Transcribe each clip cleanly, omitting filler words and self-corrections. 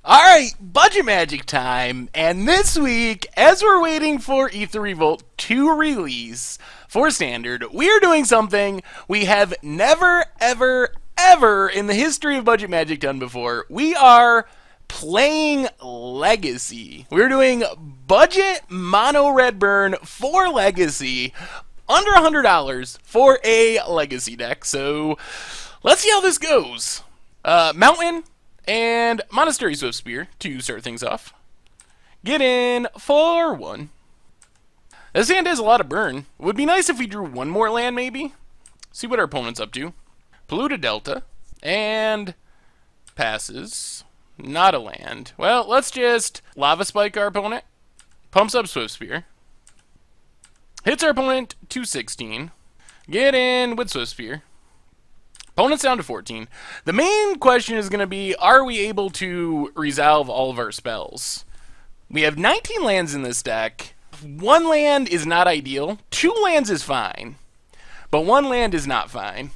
Alright, budget magic time. And this week, as we're waiting for Ether Revolt to release for standard, we are doing something we have never, ever in the history of budget magic done before. We are playing Legacy. We're doing budget mono red burn for Legacy, under $100 for a Legacy deck. So let's see how this goes. Mountain and Monastery Swift Spear to start things off. Get in for one. This hand has a lot of burn. Would be nice if we drew one more land, maybe. See what our opponent's up to. Polluted Delta. And passes. Not a land. Well, let's just Lava Spike our opponent. Pumps up Swift Spear. Hits our opponent to 16. Get in with Swift Spear. Opponent's down to 14. The main question is going to be, are we able to resolve all of our spells? We have 19 lands in this deck. One land is not ideal. 2 lands is fine. But 1 land is not fine.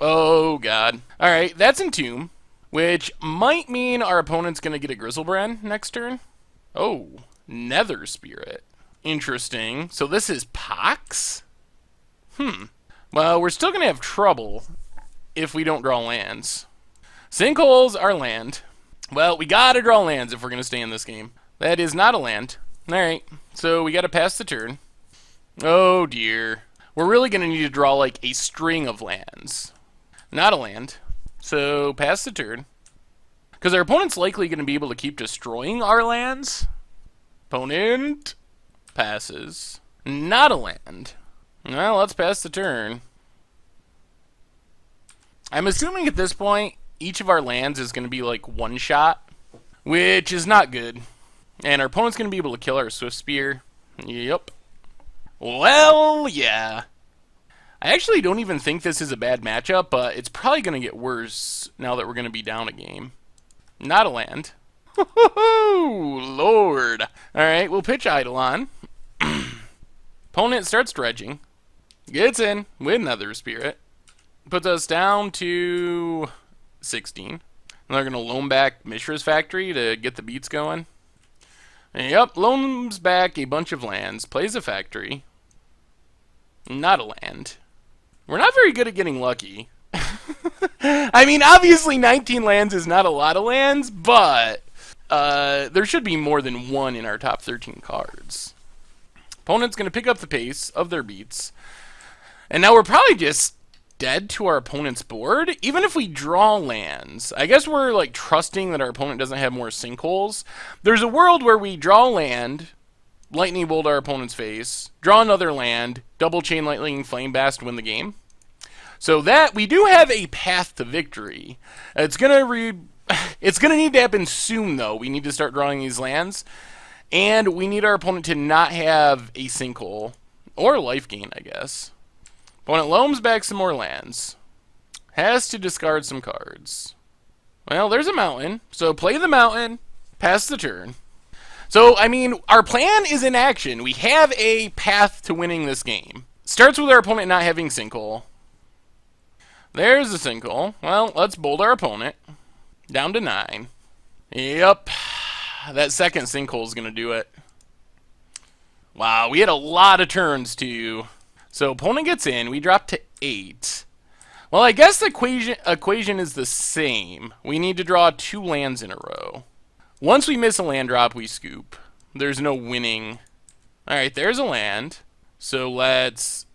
Oh, God. Alright, that's Entomb, which might mean our opponent's going to get a Grizzlebrand next turn. Oh, Nether Spirit. Interesting. So this is Pox? Well, we're still going to have trouble if we don't draw lands. Sinkholes are land. Well, we gotta draw lands if we're gonna stay in this game. That is not a land. Alright, so we gotta pass the turn. Oh dear. We're really gonna need to draw like a string of lands. Not a land. So pass the turn. Because our opponent's likely gonna be able to keep destroying our lands. Opponent passes. Not a land. Well, let's pass the turn. I'm assuming at this point, each of our lands is going to be like one shot, which is not good. And our opponent's going to be able to kill our Swift Spear. Yep. Well, yeah. I actually don't even think this is a bad matchup, but it's probably going to get worse now that we're going to be down a game. Not a land. Lord. Alright, we'll pitch Eidolon. Opponent starts dredging. Gets in with Nether Spirit. Puts us down to 16. And they're going to loan back Mishra's Factory to get the beats going. Yep, loans back a bunch of lands. Plays a factory. Not a land. We're not very good at getting lucky. I mean, obviously 19 lands is not a lot of lands, but there should be more than one in our top 13 cards. Opponent's going to pick up the pace of their beats. And now we're probably just dead to our opponent's board, even if we draw lands. I guess we're like trusting that our opponent doesn't have more sinkholes. There's a world where we draw land, lightning bolt our opponent's face, draw another land, double chain lightning flame blast, win the game. So that we do have a path to victory. It's gonna need to happen soon though. We need to start drawing these lands, and we need our opponent to not have a sinkhole or life gain, I guess. Opponent loams back some more lands. Has to discard some cards. Well, there's a mountain. So play the mountain. Pass the turn. So, I mean, our plan is in action. We have a path to winning this game. Starts with our opponent not having sinkhole. There's a sinkhole. Well, let's bold our opponent. Down to 9. Yep. That second sinkhole is going to do it. Wow, we had a lot of turns too. So opponent gets in, we drop to 8. Well, I guess the equation is the same. We need to draw 2 lands in a row. Once we miss a land drop, we scoop. There's no winning. Alright, there's a land. So let's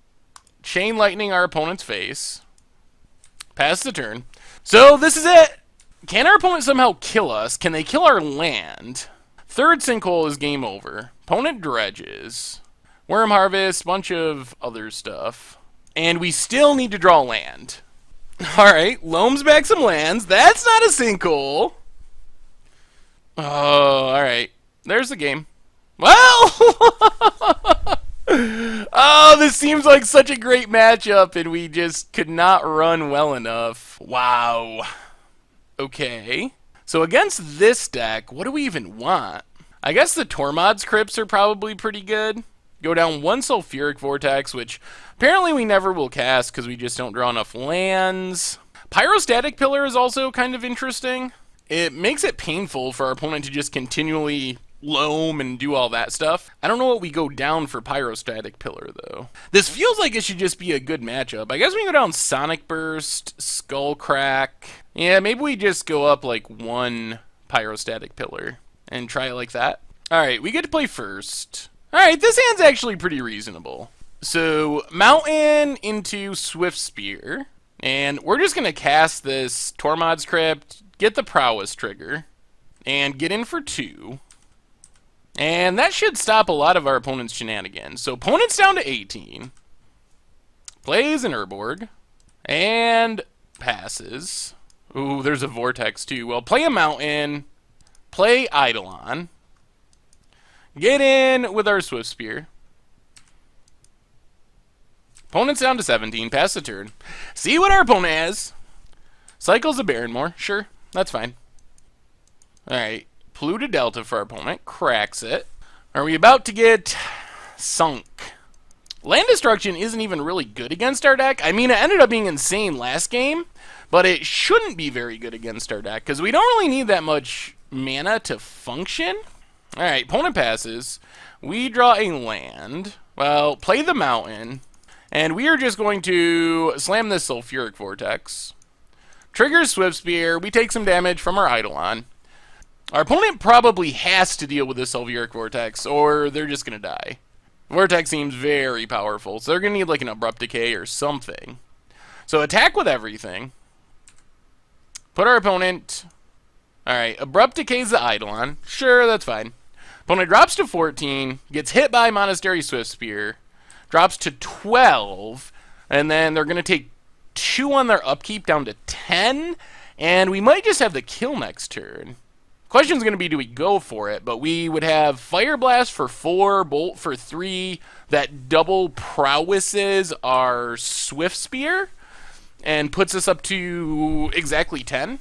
chain lightning our opponent's face. Pass the turn. So this is it! Can our opponent somehow kill us? Can they kill our land? Third sinkhole is game over. Opponent dredges. Worm Harvest, bunch of other stuff. And we still need to draw land. Alright, loams back some lands. That's not a sinkhole. Oh, alright. There's the game. Well! Oh, this seems like such a great matchup, and we just could not run well enough. Wow. Okay. So against this deck, what do we even want? I guess the Tormod's Crypts are probably pretty good. Go down 1 Sulfuric Vortex, which apparently we never will cast because we just don't draw enough lands. Pyrostatic Pillar is also kind of interesting. it makes it painful for our opponent to just continually loam and do all that stuff. I don't know what we go down for Pyrostatic Pillar, though. This feels like it should just be a good matchup. I guess we can go down Sonic Burst, Skull Crack. Yeah, maybe we just go up like one Pyrostatic Pillar and try it like that. Alright, we get to play first. Alright, this hand's actually pretty reasonable. So, Mountain into Swift Spear. And we're just going to cast this Tormod's Crypt, get the Prowess trigger, and get in for 2. And that should stop a lot of our opponent's shenanigans. So opponent's down to 18. Plays an Urborg. And passes. Ooh, there's a Vortex too. Well, play a Mountain. Play Eidolon. Get in with our Swift Spear. Opponent's down to 17. Pass the turn. See what our opponent has. Cycles a Barrenmore. Sure, that's fine. Alright. Polluted Delta for our opponent. Cracks it. Are we about to get sunk? Land Destruction isn't even really good against our deck. I mean, it ended up being insane last game, but it shouldn't be very good against our deck because we don't really need that much mana to function. Alright, opponent passes. We draw a land. Well, play the Mountain. And we are just going to slam this Sulfuric Vortex. Triggers Swift Spear. We take some damage from our Eidolon. Our opponent probably has to deal with this Sulfuric Vortex, or they're just going to die. Vortex seems very powerful, so they're going to need like an Abrupt Decay or something. So attack with everything. Put our opponent... Alright, Abrupt Decays the Eidolon. Sure, that's fine. Opponent drops to 14, gets hit by Monastery Swift Spear, drops to 12, and then they're going to take 2 on their upkeep down to 10, and we might just have the kill next turn. Question's going to be, do we go for it? But we would have Fire Blast for 4, Bolt for 3, that double prowesses our Swift Spear, and puts us up to exactly 10.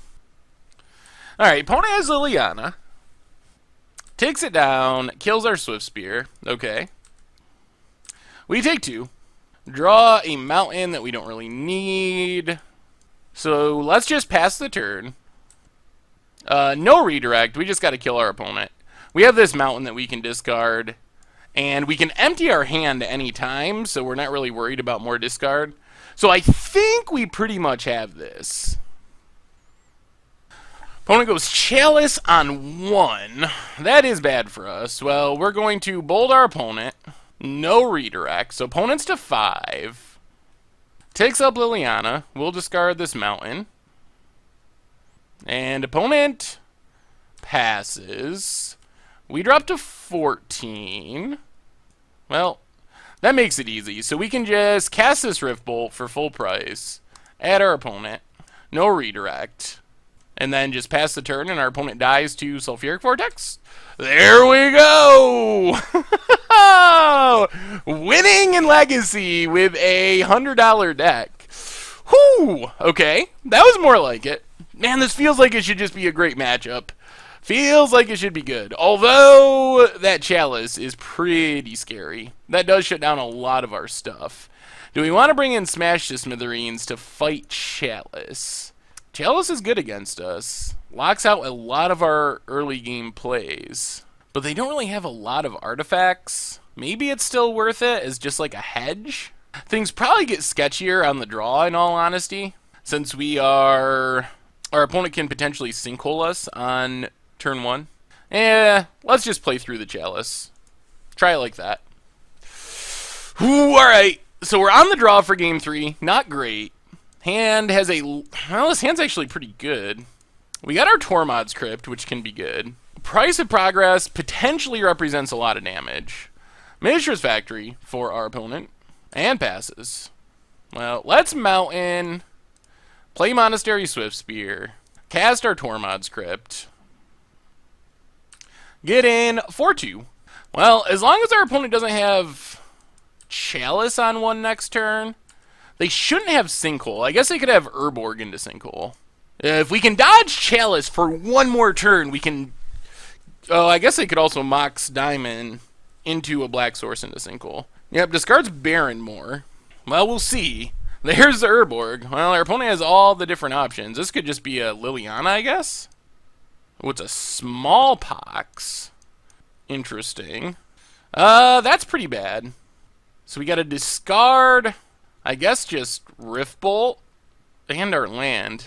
Alright, opponent has Liliana. Takes it down, kills our Swift Spear. Okay. We take 2. Draw a Mountain that we don't really need. So let's just pass the turn. No redirect. We just got to kill our opponent. We have this Mountain that we can discard. And we can empty our hand any time, so we're not really worried about more discard. So I think we pretty much have this. Opponent goes Chalice on 1. That is bad for us. Well, we're going to bold our opponent. No redirect. So opponent's to 5. Takes up Liliana. We'll discard this Mountain. And opponent passes. We drop to 14. Well, that makes it easy. So we can just cast this Rift Bolt for full price at our opponent. No redirect. And then just pass the turn and our opponent dies to Sulfuric Vortex. There we go! Winning in Legacy with a $100 deck. Whew! Okay, that was more like it. Man, this feels like it should just be a great matchup. Feels like it should be good. Although, that Chalice is pretty scary. That does shut down a lot of our stuff. Do we want to bring in Smash to Smithereens to fight Chalice? Chalice is good against us. Locks out a lot of our early game plays. But they don't really have a lot of artifacts. Maybe it's still worth it as just like a hedge? Things probably get sketchier on the draw, in all honesty. Since we are... Our opponent can potentially sinkhole us on turn 1. Let's just play through the Chalice. Try it like that. Ooh, alright. So we're on the draw for game 3. Not great. Hand has a... Well, this hand's actually pretty good. We got our Tormod's Crypt, which can be good. Price of Progress potentially represents a lot of damage. Miniature's Factory for our opponent. And passes. Well, let's Mountain. Play Monastery Swift Spear. Cast our Tormod's Crypt. Get in for 2. Well, as long as our opponent doesn't have Chalice on 1 next turn, they shouldn't have Sinkhole. I guess they could have Urborg into Sinkhole. If we can dodge Chalice for 1 more turn, we can... Oh, I guess they could also Mox Diamond into a Black Source into Sinkhole. Yep, discards Barrenmore. Well, we'll see. There's the Urborg. Well, our opponent has all the different options. This could just be a Liliana, I guess? Oh, it's a smallpox. Interesting. That's pretty bad. So we got to discard, I guess, just Rift Bolt and our land.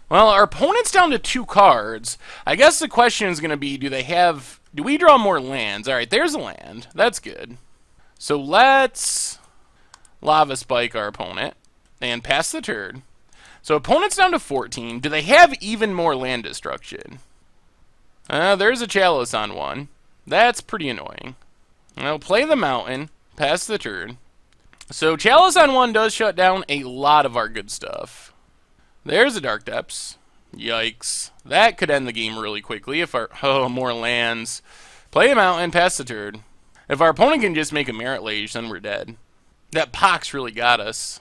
Well, our opponent's down to 2 cards. I guess the question is going to be, do we draw more lands? All right, there's a land. That's good. So let's Lava Spike our opponent and pass the turn. So opponent's down to 14. Do they have even more land destruction? There's a Chalice on one. That's pretty annoying. I'll play the mountain, pass the turn. So Chalice on one does shut down a lot of our good stuff. There's a Dark Depths. Yikes. That could end the game really quickly if our... Oh, more lands. Play a mountain, pass the turn. If our opponent can just make a Marit Lage, then we're dead. That Pox really got us.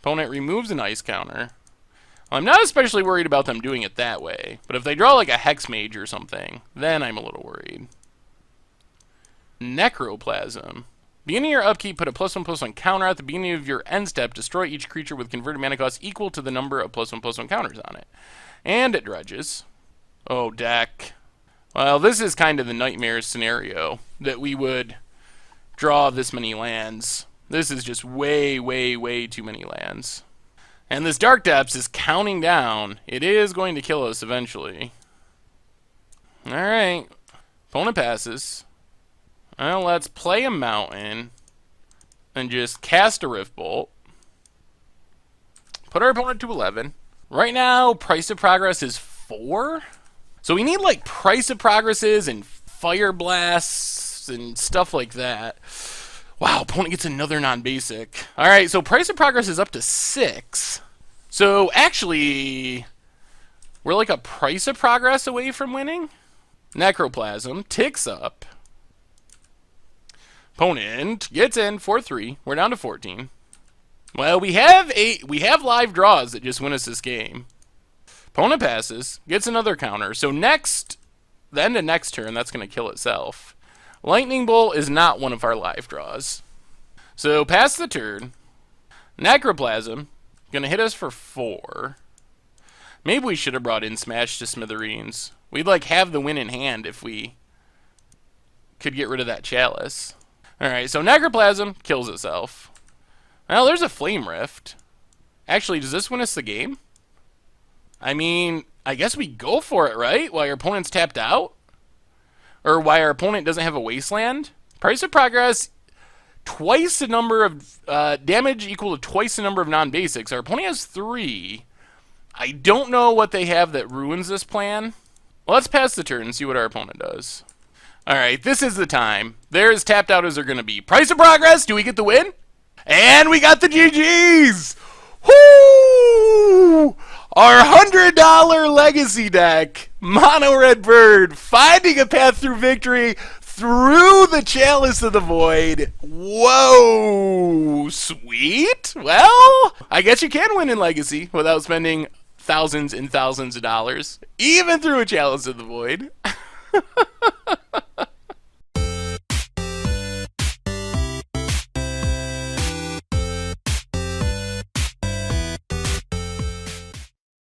Opponent removes an ice counter. I'm not especially worried about them doing it that way, but if they draw like a Hex Mage or something, then I'm a little worried. Necroplasm. Beginning your upkeep, put a +1/+1 counter at the beginning of your end step. Destroy each creature with converted mana cost equal to the number of +1/+1 counters on it. And it dredges. Oh, deck. Well, this is kind of the nightmare scenario, that we would draw this many lands. This is just way, way, way too many lands. And this Dark Depths is counting down. It is going to kill us eventually. Alright. Opponent passes. Well, let's play a mountain and just cast a Rift Bolt. Put our opponent to 11. Right now, Price of Progress is 4. So we need like Price of Progresses and Fire Blasts and stuff like that. Wow, opponent gets another non-basic. Alright, so Price of Progress is up to 6. So actually, we're like a Price of Progress away from winning. Necroplasm ticks up. Opponent gets in 4-3. We're down to 14. Well, we have live draws that just win us this game. Opponent passes, gets another counter. So the end of next turn, that's going to kill itself. Lightning Bolt is not one of our live draws. So pass the turn. Necroplasm, going to hit us for 4. Maybe we should have brought in Smash to Smithereens. We'd like have the win in hand if we could get rid of that Chalice. Alright, so Necroplasm kills itself. Well, there's a Flame Rift. Actually, does this win us the game? I mean, I guess we go for it, right? While your opponent's tapped out? Or while our opponent doesn't have a Wasteland? Price of Progress, twice the number of... damage equal to twice the number of non-basics. Our opponent has 3. I don't know what they have that ruins this plan. Well, let's pass the turn and see what our opponent does. Alright, this is the time. They're as tapped out as they're going to be. Price of Progress, do we get the win? And we got the GGs! Woo! Our $100 legacy deck, Mono Red Bird, finding a path through victory through the Chalice of the Void. Whoa! Sweet! Well, I guess you can win in Legacy without spending thousands and thousands of dollars, even through a Chalice of the Void.